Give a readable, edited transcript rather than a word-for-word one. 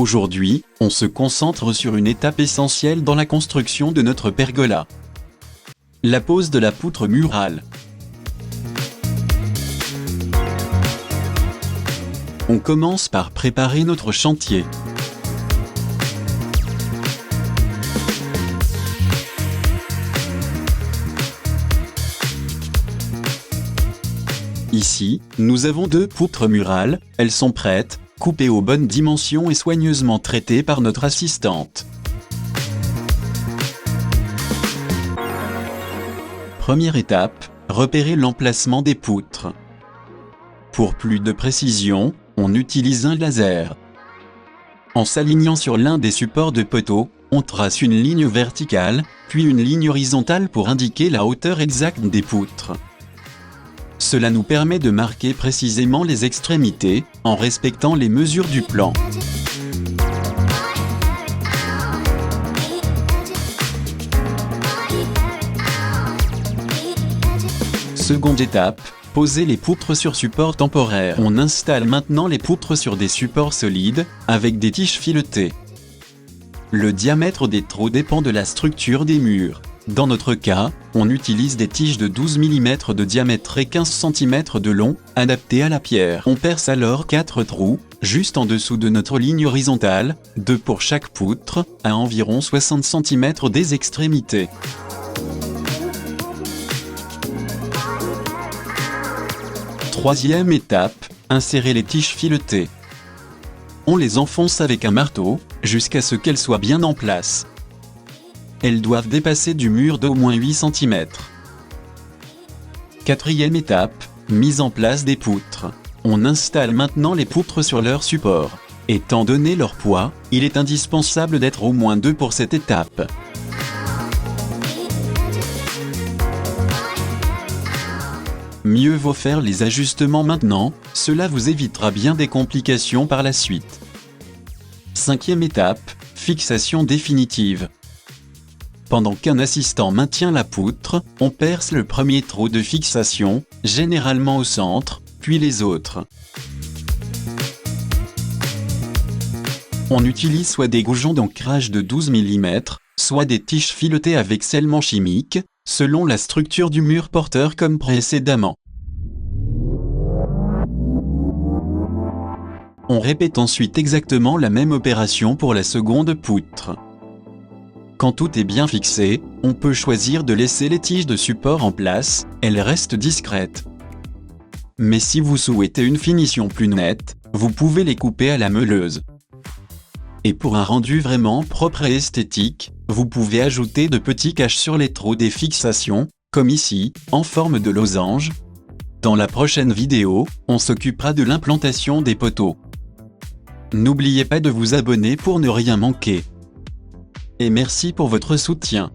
Aujourd'hui, on se concentre sur une étape essentielle dans la construction de notre pergola. La pose de la poutre murale. On commence par préparer notre chantier. Ici, nous avons 2 poutres murales, elles sont prêtes, coupées aux bonnes dimensions et soigneusement traitées par notre assistante. Première étape, repérer l'emplacement des poutres. Pour plus de précision, on utilise un laser. En s'alignant sur l'un des supports de poteau, on trace une ligne verticale, puis une ligne horizontale pour indiquer la hauteur exacte des poutres. Cela nous permet de marquer précisément les extrémités, en respectant les mesures du plan. Seconde étape, poser les poutres sur support temporaire. On installe maintenant les poutres sur des supports solides, avec des tiges filetées. Le diamètre des trous dépend de la structure des murs. Dans notre cas, on utilise des tiges de 12 mm de diamètre et 15 cm de long, adaptées à la pierre. On perce alors 4 trous, juste en dessous de notre ligne horizontale, 2 pour chaque poutre, à environ 60 cm des extrémités. Troisième étape, insérer les tiges filetées. On les enfonce avec un marteau, jusqu'à ce qu'elles soient bien en place. Elles doivent dépasser du mur d'au moins 8 cm. Quatrième étape, mise en place des poutres. On installe maintenant les poutres sur leur support. Étant donné leur poids, il est indispensable d'être au moins 2 pour cette étape. Mieux vaut faire les ajustements maintenant, cela vous évitera bien des complications par la suite. Cinquième étape, fixation définitive. Pendant qu'un assistant maintient la poutre, on perce le premier trou de fixation, généralement au centre, puis les autres. On utilise soit des goujons d'ancrage de 12 mm, soit des tiges filetées avec scellement chimique, selon la structure du mur porteur comme précédemment. On répète ensuite exactement la même opération pour la seconde poutre. Quand tout est bien fixé, on peut choisir de laisser les tiges de support en place, elles restent discrètes. Mais si vous souhaitez une finition plus nette, vous pouvez les couper à la meuleuse. Et pour un rendu vraiment propre et esthétique, vous pouvez ajouter de petits caches sur les trous des fixations, comme ici, en forme de losange. Dans la prochaine vidéo, on s'occupera de l'implantation des poteaux. N'oubliez pas de vous abonner pour ne rien manquer. Et merci pour votre soutien.